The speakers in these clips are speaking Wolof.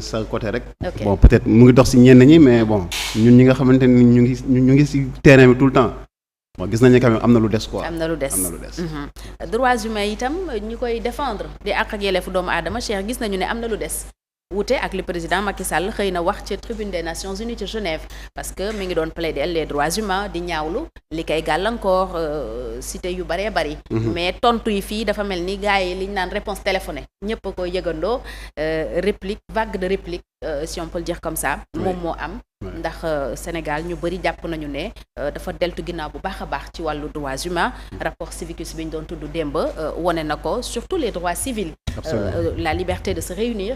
sa côté rek. Bon peut-être mu ngi dox ci ñenn ñi mais bon ñun ñi nga xamante ni ñu ngi ci terrain bi tout le temps bon gis nañu ne quand même am na lu des quoi. am na lu des. droits humains itam ñu koy défendre di àq ak yelleefu doomu aadama Cheikh gis nañu ne am na lu des. wuute ak li président Macky Sall xëy na wax ci tribune des Nations Unies ci Genève parce que mi ngi doon plaider les droits humains di ñaawlu li koy gàllankoor cité yu bëree bëri. mais tontu yi fii dafa mel ni gars yi li ñu naan réponse téléphonée ñëpp a koy yëgandoo réplique vague de réplique si on peut le dire comme ça. moom moo am. ndax Sénégal ñu bëri jàpp nañu ne dafa deltu ginnaaw bu baax a baax ci wàllu droits humains rapport Civicus bi ñu doon tudd démb wone na ko surtout les droits civils. La liberté de se réunir.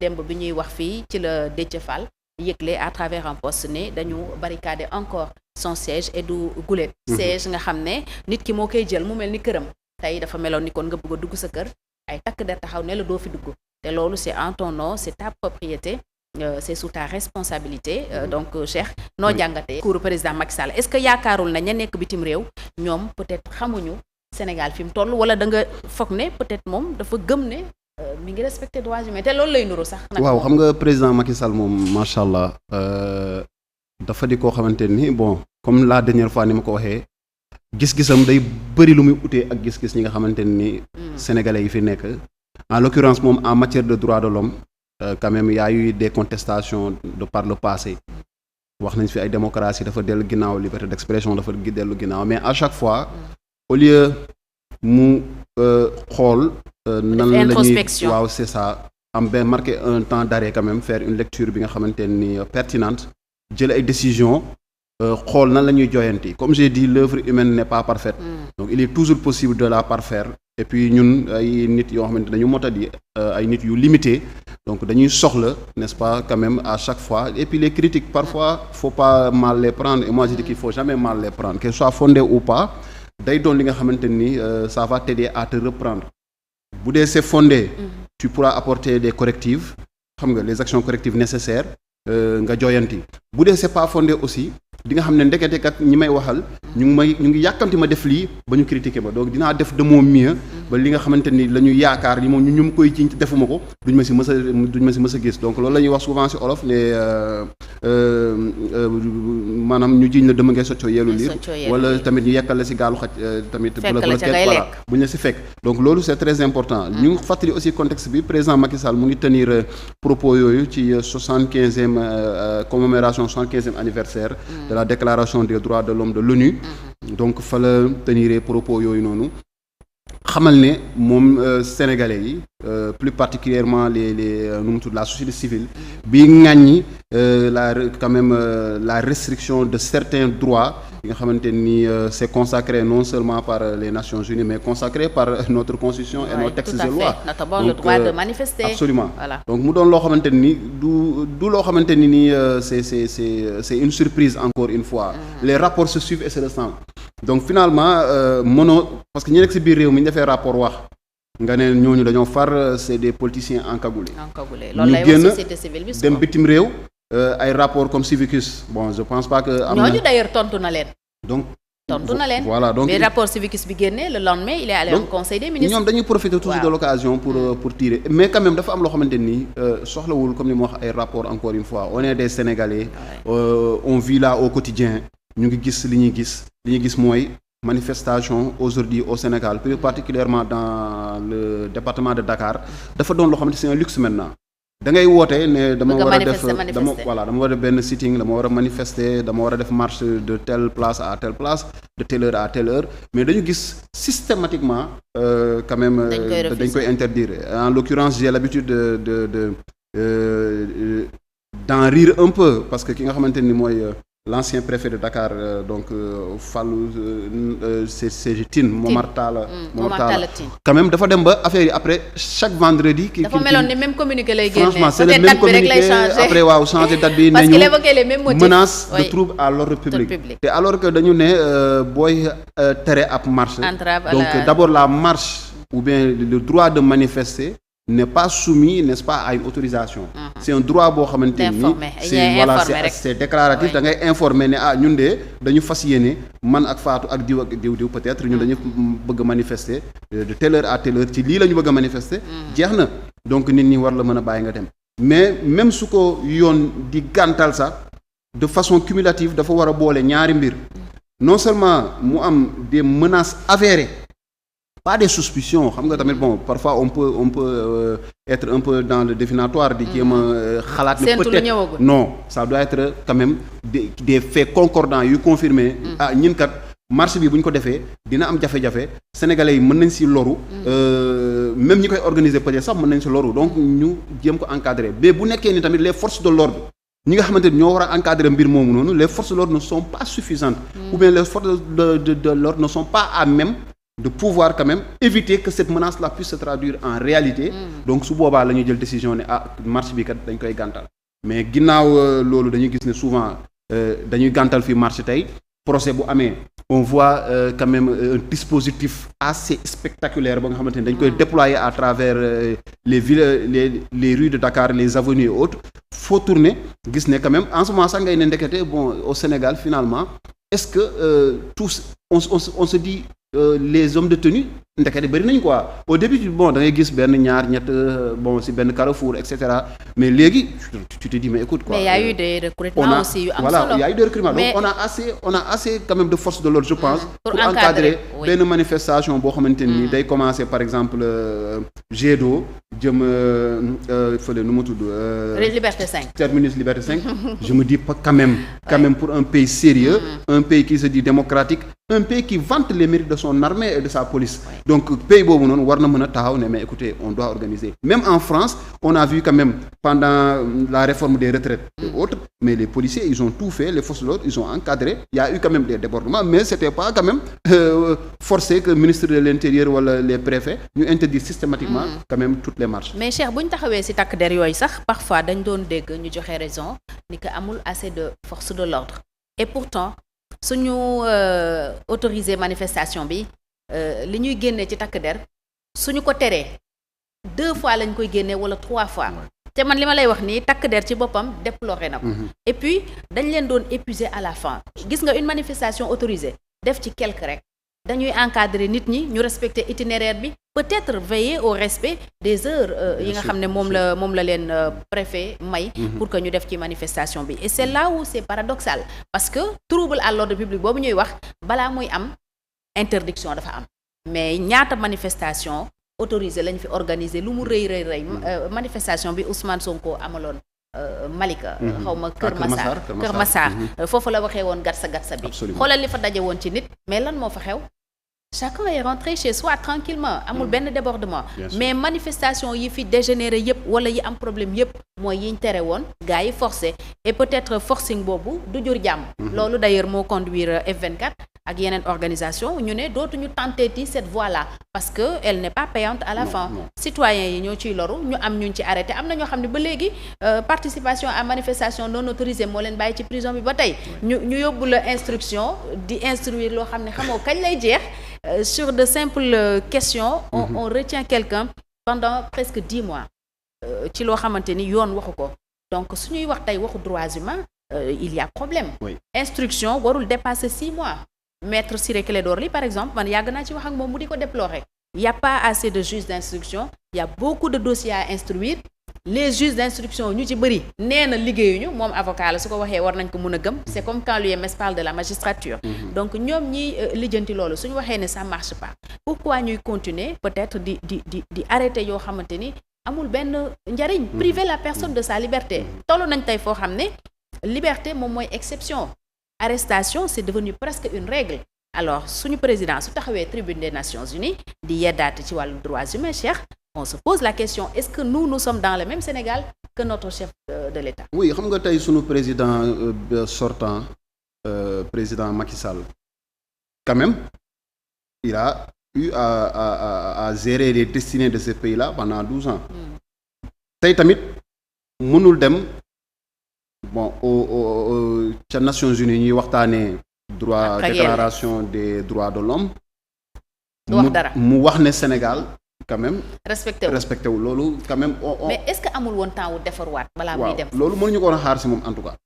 démb bi ñuy wax fii ci la Déthié Fall yëgle à travers un poste ne dañu barricader encore son siège et du gulet siège nga xam ne nit ki moo koy jël mu mel ni këram tey dafa meloon ni kon nga bëgg a dugg sa kër ay takk der taxaw ne la doo fi dugg te loolu c'est en ton nom c'est ta propriété c'est sous ta responsabilité donc Cheikh noo jàngatee cours président Macky Sall est-ce que yaakaarul na ña nekk bitim réew ñoom peut-être xamuñu Sénégal fi mu toll wala da nga foog ne peut-être moom dafa gëm ne mi ngi respecté droits humains te loolu lay nuru sax. waaw xam nga président Macky Sall moom macha allah dafa di koo xamante ni bon comme la dernière fois ni ma ko waxee gis-gisam day bëri lu muy utee ak gis-gis ñi nga xamante ni. sénégalais yi fi nekk. en l'occurrence moom en matière de droits de l'homme quand même y a eu des contestations de par le passé wax nañ fi ay démocratie dafa dellu ginnaaw liberté d'expression dafa dellu ginnaaw mais à chaque fois au lieu mu xool. nan la ñuy waaw c'est ça am benn marqué un temps d'arrêt quand même faire une lecture bi nga xamante ni pertinente jël ay décisions xool nan la ñuy joyanti comme j'ai dit l'œuvre humaine n'est pas parfaite donc il est toujours possible de la parfaire et puis ñun ay nit yoo xamante dañu motadi ay nit yu limité donc dañuy soxla n'est-ce pas quand même à chaque fois et puis les critiques parfois faut pas mal les prendre et moi je dis qu'il faut jamais mal les prendre qu'elles soient fondées ou pas day doon li nga xamante ni ça va t'aider à te reprendre bu dee c'est fondé tu pourras apporter des correctifs xam nga les actions correctives nécessaires nga jooyanti bu dee c'est pas fondé aussi di nga xam ne ndekete kat ñi may waxal ñu ngi yàkkamti ma def lii ba ñu critiquer ma donc dinaa def de mon mieux ba li nga xamante ni la ñu yaakaar ni moom ñu mu koy jiñ defuma ko duñ ma si mës a gis donc loolu la ñuy wax souvent ci olof ne maanaam ñu jiñ la dama ngay soccoo yeelu liir wala tamit ñu yekkal la ci gaalu xaj tamit bu la voilà buñ la ci fekk donc loolu c'est très important ñu fàttali aussi contexte bi président Macky Sall mu ngi tenir propos yooyu ci 75e commémoration 75e anniversaire de la déclaration des droits de l'homme de l'ONU donc fa la tenir propos yooyu noonu xamal ne moom sénégalais yi plus particulièrement les nu mu tudd la société civile bi ŋàññi quand même la restriction de certains droits yi nga xamante ni c'est consacré non seulement par les Nations Unies mais consacré par notre constitution et nos textes de loi notamment le droit de manifester absolument voilà. Donc mu doon loo xamante ni du loo xamante ni nii c'est une surprise encore une fois les rapports se suivent et se ressemblent donc finalement parce que ñi nekk ci biir réew mi ñu defee rapport wax nga ne ñooñu dañoo far c'est des politiciens encagoulés loolu lay wax société civile bi dem bitim réew ay rapport comme Civicus bon je pense pas que am na ñooñu d'ailleurs tontu na leen donc voilà donc mais rapport Civicus bi génnee le lendemain il est allé au conseil des ministres ñoom dañuy profiter toujours de l'occasion pour tirer mais quand même dafa am loo xamante ni soxlawul comme ni ma wax ay rapport encore une fois on est des Sénégalais on vit là au quotidien ñu ngi gis li ñuy gis mooy manifestation aujourd'hui au Sénégal plus particulièrement dans le département de Dakar dafa doon loo xamante c'est un luxe maintenant da ngay woote ne dama war a def dama war a def benn sitting dama war a manifester dama war a def marche de telle place à telle place de telle heure à telle heure mais dañu gis systématiquement quand même dañ koy interdire en l'occurrence j'ai l'habitude d'en rire un peu parce que ki nga xamante ni mooy l'ancien préfet de Dakar donc Fallou c'est Tine Momar Talla Tine quand même dafa dem ba affaire yi après chaque vendredi dafa meloon ni même communiqué lay génne franchement c'est le même communiqué après changer date bi parce qu'il évoquait les mêmes motifs menace de trouble à l'ordre public te alors que dañu ne booy tere ab marche donc d'abord la marche ou bien le droit de manifester n'est pas soumis n'est-ce pas à une autorisation c'est un droit boo xamante ni c'est déclaratif da ngay informer ne ñun de dañu fas yéene man ak Fatou ak diw peut-être ñun dañu bëgg a manifester de telle heure à telle heure ci lii la ñu bëgg a manifester jeex na donc nit ñi war la mën a bàyyi nga dem mais même su ko yoon di gàntal sax de façon cumulative dafa war a boole ñaari mbir non seulement mu am des menaces avérées pas des suspicions xam nga tamit bon parfois on peut être un peu dans le définitoire di jéem a xalaat ne peut-être non ça doit être quand même des faits concordants yu confirmés ñun kat marche bi bu ñu ko defee dina am jafe-jafe sénégalais yi mën nañ ci loru même ñi koy organiser peut-être sax mën nañ ci loru donc ñu jéem ko encadrer mais bu nekkee ni tamit les forces de l'ordre ñi nga xamante ni ñoo war a encadrer mbir moomu noonu les forces de l'ordre ne sont pas suffisantes ou bien les forces de l'ordre ne sont pas à même de pouvoir quand même éviter que cette menace là puisse se traduire en réalité donc su boobaa la ñuy jël décision ne marche bi kat dañ koy gàntal mais ginnaaw loolu dañuy gis ne souvent dañuy gàntal fi marche tey procès bu amee on voit quand même un dispositif assez spectaculaire ba nga xamante ni dañ koy déployer à travers les villes les rues de Dakar les avenues et autres faut tourner gis ne quand même en ce moment sax ngay ne ndekete bon au Sénégal finalement est-ce que tous on se dit les hommes de tenue ndekete bëri nañ quoi au début bon da ngay gis benn ñaar ñett bon ci benn carrefour et cetera mais léegi tu te dis mais écoute quoi. mais il y a eu des recrutements aussi yu am solo voilà il y a eu des recrutements donc on a assez quand même de force de l'ordre je pense. pour encadrer benn manifestation boo xamante ni day commencer par exemple jet d'eau jëm fële nu mu tudd. Liberté 5. terminus Liberté 5. je me dis pas quand même pour un pays sérieux un pays qui se dit démocratique un pays qui vante les mérites de son armée et de sa police. donc pays boobu noonu war na mën a taxaw ne mais écoutez on doit organiser même en France on a vu quand même pendant la réforme des retraites et autres mais les policiers ils ont tout fait les forces de l'ordre ils ont encadré il y a eu quand même des débordements mais c'était pas quand même forcé que ministre de l'intérieur wala les préfets ñu interdire systématiquement quand même toutes les marches. mais Cheikh bu ñu taxawee ci takk der yooyu sax parfois dañ doon dégg ñu joxe raison ni que amul assez de force de l'ordre et pourtant suñu autoriser manifestation bi li ñuy génnee ci takk der suñu ko teree 2 fois lañ koy génnee wala 3 fois te man li ma lay wax nii takk der ci boppam déploré na ko et puis dañ leen doon épuiser à la fin gis nga une manifestation autorisée def ci quelque rek dañuy encadrer nit ñi ñu respecter itinéraire bi peut-être veiller au respect des heures yi nga xam ne moom la leen préfet may pour que ñu def ci manifestation bi et c'est là où c'est paradoxal parce que trouble à l'ordre public boobu ñuy wax balaa muy am interdiction dafa am mais ñaata manifestation autorisée lañ fi organiser lu mu rëy manifestation bi Ousmane Sonko amaloon Malika xaw ma Kër Massar foofu la waxee woon gatsa bi xoolal li fa daje woon ci nit mais lan moo fa xew chacun est rentré chez soi tranquillement amul benn débordement mais manifestation yi fi dégénéré yëpp wala yi am problème yëpp mooy yiñ tere woon gars yi forcé et peut-être forcing boobu du jur jàmm loolu d'ailleurs moo conduire F24 ak yeneen organisation ñu ne dootuñu tenter cette voie-là parce que elle n'est pas payante à la fin citoyens yi ñoo ciy loru ñu am ñuñ ci arrêté am na ñoo xam ne ba léegi participation à manifestation non autorisée moo leen bàyyi ci prison bi ba tey ñu yóbbu la instruction di instruire loo xam ne xamoo kañ lay jeex sur de simples questions on retient quelqu'un pendant presque 10 mois ci loo xamante ni yoon waxu ko donc suñuy wax tey waxu droits humains il y a problème instruction warul dépasser 6 mois Maître Ciré Clédor Ly par exemple man yàgg naa ci wax ak moom mu di ko déplorer il y a pas assez de juges d'instruction il y a beaucoup de dossiers à instruire les juges d'instruction ñu ci bëri nee na liggéeyuñu moom avocat la su ko waxee war nañ ko mën a gëm c'est comme quand l'UMS parle de la magistrature donc ñoom ñiy lijjanti loolu suñu waxee ne ça marche pas pourquoi ñuy continuer peut-être di arrêter yoo xamante ni amul benn njariñ priver la personne de sa liberté tollu nañ tey foo xam ne liberté moom mooy exception arrestation c'est devenu presque une règle alors suñu président su taxawee tribune des Nations Unies di yeddaate ci wàllu droits humains Cheikh on se pose la question est-ce que nous sommes dans le même Sénégal que notre chef de l'État oui xam nga tey suñu président sortant président Macky Sall quand même il a eu à gérer les destinées de ce pays-là pendant 12 ans tey tamit mënul dem bon ca Nations Unies ñuy waxtaanee droit déclaration des droits de l'homme mu wax ne Sénégal quand même respecté wu loolu quand même mais est-ce que amul woon temps wu defarwaat balaa muy dem loolu mënuñu ko woon a xaar ci moom en tout cas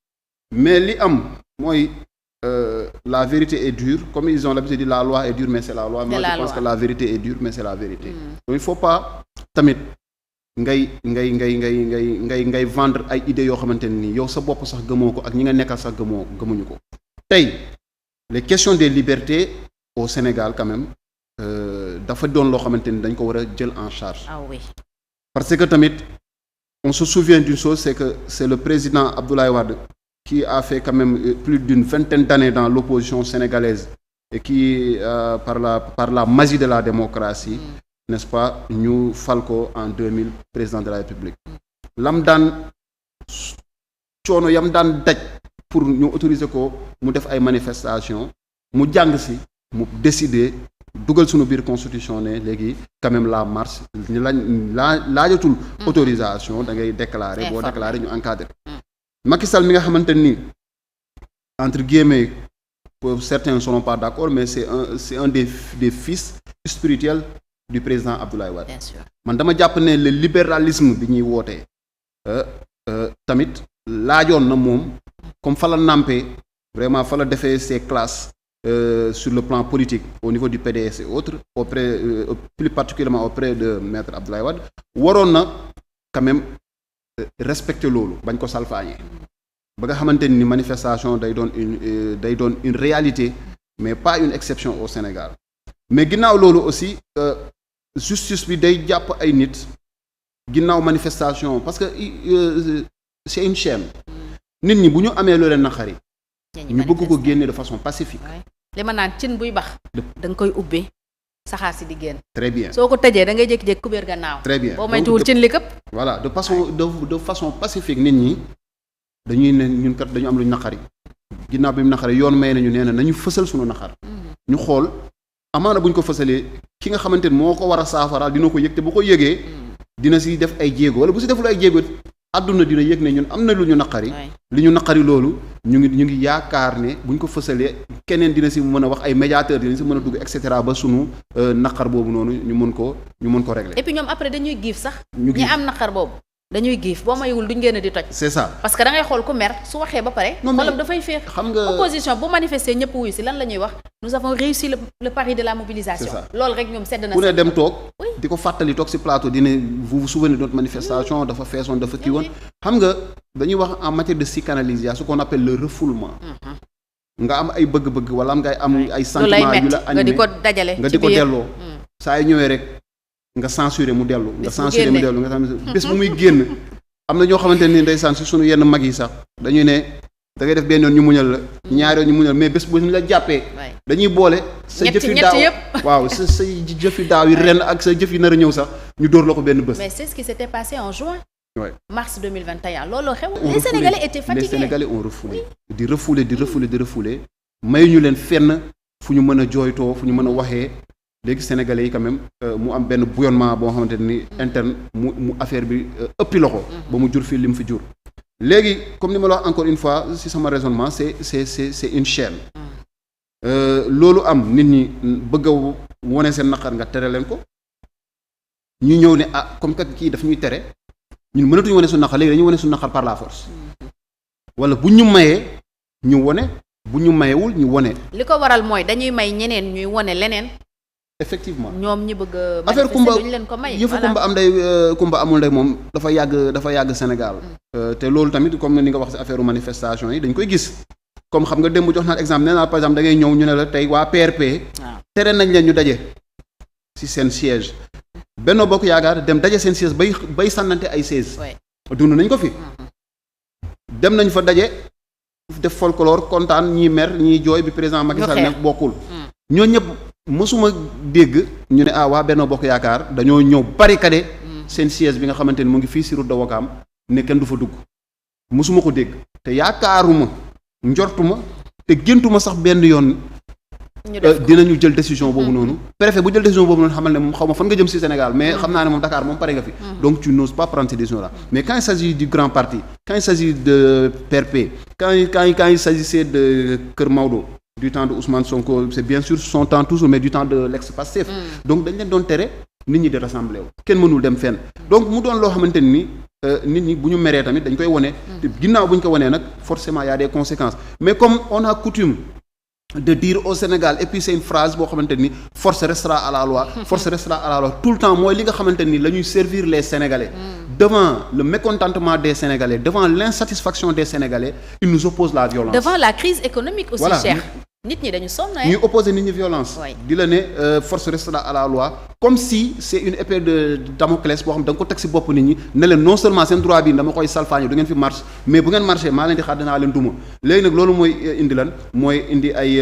mais li am mooy la vérité est dure comme ils ont l'habitude de dire la loi est dure mais c'est la loi moi je pense que la vérité est dure mais c'est la vérité donc il faut pas tamit ngay vendre ay idées yoo xamante ne nii yow sa bopp sax gëmoo ko ak ñi nga nekkal sax gëmuñu ko tey les questions des libertés au Sénégal quand même dafa doon loo xamante ni dañ ko war a jël en charge. Ah oui. Parce que tamit on se souvient d'une chose, c'est que c'est le président Abdoulaye Wade qui a fait quand même plus d'une vingtaine d'années dans l'opposition sénégalaise et qui par la magie de la démocratie n'est-ce pas ñu fal ko en 2000 président de la République lam daan coono yam daan daj pour ñu autoriser ko mu def ay manifestations mu jàng si mu décider dugal suñu biir constitution ne léegi quand même la marche ñu laajatul autorisation da ngay déclarer boo déclarer ñu encadrer Macky Sall mi nga xamante ni entre guillemets certains ne seront pas d'accord mais c'est un des fils spirituels du président Abdoulaye Wade. Bien sûr. Man dama jàpp ne le libéralisme bi ñuy wootee tamit laajoon na moom comme fa la nampé vraiment fa la defee ses classes sur le plan politique au niveau du PDS et autres plus particulièrement auprès de maître Abdoulaye Wade waroon na quand même respecter loolu bañ ko salfaañee ba nga xamante ni manifestation day doon une réalité mais pas une exception au Sénégal mais ginnaaw loolu aussi justice bi day jàpp ay nit ginnaaw manifestation parce que c'est une chaîne nit ñi bu ñu amee loo leen naqari ñu bëgg ko génne de façon pacifique. li ma naan cin buy bax da nga koy ubbi saxaar si di génn. très bien soo ko tëjee da ngay jékki-jékki kubéer gannaaw. très bien boo moytuwul cin li këpp. voilà de façon pacifique nit ñi dañuy ne ñun kat dañu am lu ñu naqari ginnaaw bi mu naqari yoon may nañu nee na nañu fësal suñu naqar. ñu xool amaana bu ñu ko fësalee ki nga xamante ni moo ko war a saafaraal dina ko yëg te bu ko yëgee dina si def ay jéego wala bu si deful ay jéego àdduna dina yëg ne ñun am na lu ñu naqari. li ñu naqari loolu ñu ngi yaakaar ne bu ñu ko fësalee keneen dina si mën a wax ay médiateur dina si mën a dugg et cetera ba sunu naqar boobu noonu ñu mën ko régler. et puis ñoom après dañuy giif sax. ñi am naqar boobu dañuy giif boo mayul duñ génn di toj. c'est ça parce que da ngay xool ku mer su waxee ba pare. xolam dafay féex. xam nga opposition bu manifester ñëpp wuyu si lan la ñuy wax nous avons réussi le pari de la mobilisation. c'est ça loolu rek ñoom sedd na. ku ne dem toog di ko fàttali toog si plateau dina vous vous souvenez de notre manifestation dafa feesoon dafa kii woon. xam nga dañuy wax en matière de psychanalyse y a ce qu'on appelle le refoulement. nga am ay bëgg-bëgg wala am ngay am ay sentiments yu la animé nga di ko dajale nga di ko delloo saa yu ñëwee rek nga censuré mu dellu nga censuré mu dellu nga xam bés bu muy génn am na ñoo xamante ni ndeysaan si sunu yenn mag yi sax dañuy ne da ngay def benn yoon ñu muñal la ñaari yoon ñu muñal mais bés bu ñu la jàppee dañuy boole sa jëfi daaw waaw sa jëfi daaw yi ren ak sa jëf yi nar a ñëw sax ñu dóor la ko benn bés. mais c'est ce qui s'était passé en juin. Ouais. Mars 2021 looloo xew. les Sénégalais étaient fatigués. Les Sénégalais ont refoulé di refoulé may ñu leen fenn fu ñu mën a jooytoo fu ñu mën a waxee léegi Sénégalais yi quand même mu am benn bouillonnement boo xamante ni interne mu affaire bi ëppi loxo. ba mu jur fii li mu fi jur. léegi comme ni ma la wax encore une fois si sama raisonnement c'est une chaîne. loolu am nit ñi bëgg a wone seen naqar nga tere leen ko ñu ñëw ne comme kat kii daf ñuy tere. ñun mënatuñu wane suñu naqar léegi dañuy wane suñu naqar par la force wala bu ñu mayee ñu wone bu ñu mayewul ñu wone. li ko waral mooy dañuy may ñeneen ñuy wone leneen. effectivement ñoom ñi bëgg a. affaire kumba duñ leen ko may. yëfu kumba am ndey kumba amul ndey moom dafa yàgg Sénégal. te loolu tamit comme ni nga wax ci affaire manifestation yi dañ koy gis. comme xam nga démb jox naa exemple nee naa par exemple da ngay ñëw ñu ne la tey waa PRP. tere nañ leen ñu daje ci seen siège. Benno Bokk Yaakaar dem daje seen siège bay sànnante ay siège dund nañ ko fi dem nañ fa daje def folklore kontaan ñii mer ñii jooy bi président Macky Sall nekk bokkul ñoo ñëpp mësuma dégg ñu ne waa Benno Bokk Yaakaar dañoo ñëw barricade seen siège bi nga xamante ni mu ngi fii si route de Ouakam ne kenn du fa dugg mësuma ko dégg te yaakaaruma njortuma te géntuma sax benn yoon dinañu jël décision boobu noonu préfet bu jël décision boobu noonu xamal ne moom xaw ma fan nga jëm ci Sénégal mais xam naa ne moom Dakar moom pare nga fi donc tu n'oses pas prendre ces décisions là mais quand il s'agit du grand parti quand il s'agit de PRP quand il s'agissait de Kër Maodo du temps de Ousmane Sonko c'est bien sûr son temps toujours mais du temps de l'ex-Pastef donc dañ leen doon tere nit ñi di rassembler wu kenn mënul dem fenn donc mu doon loo xamante ni nit ñi bu ñu meree tamit dañ koy wone te ginnaaw bu ñu ko wonee nag forcément y a des conséquences mais comme on a coutume de dire au Sénégal et puis c'est une phrase boo xamante ni force restera à la loi force restera à la loi tout le temps mooy li nga xamante ni la ñuy servir les Sénégalais devant le mécontentement des Sénégalais devant l'insatisfaction des Sénégalais ils nous opposent la violence devant la crise économique aussi voilà. Cheikh nit ñi dañu sonn ñuy opposer nit ñi violence di la ne force restera à la loi comme si c'est une épée de Damoclès boo xam da nga ko teg ci bopp nit ñi ne leen non seulement seen droit bi dama koy salfaañe du ngeen fi marche mais bu ngeen marché maa leen di xaar dinaa leen duma léegi nag loolu mooy indi lan mooy indi ay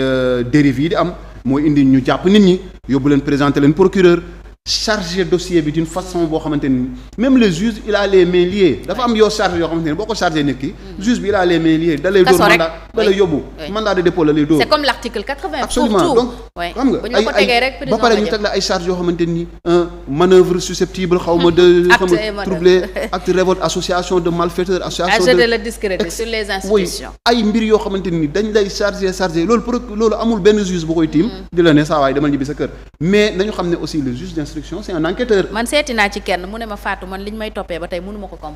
dérives yi di am mooy indi ñu jàpp nit ñi yóbbu leen présenter leen procureur chargé dossier bi d'une façon boo xamante ni même le juge il a les mains liées dafa am yoo chargé yoo xamante ni boo ko chargé nit ki juge bi il a les mains liées da lay dóor mandat da lay yóbbu mandat de dépôt la lay dóor c'est comme l'article 80 absolument pour tout. donc xam nga bu ñu ko tegee rek ba pare ñu teg la ay charges yoo xamante ni manœuvre susceptible xaw ma de xam nga troubler acte révolte association de malfaiteurs association de le discrédit sur les institutions ay mbir yoo xamante ni dañ lay chargé loolu amul benn juge bu koy tiim di la ne saa waay demal ñibbi sa kër mais nañu xam ne aussi le juge d'instruction c'est un enquêteur man seeti naa ci kenn mu ne ma Fatou man liñ may toppee ba tey mënu ma ko comprendre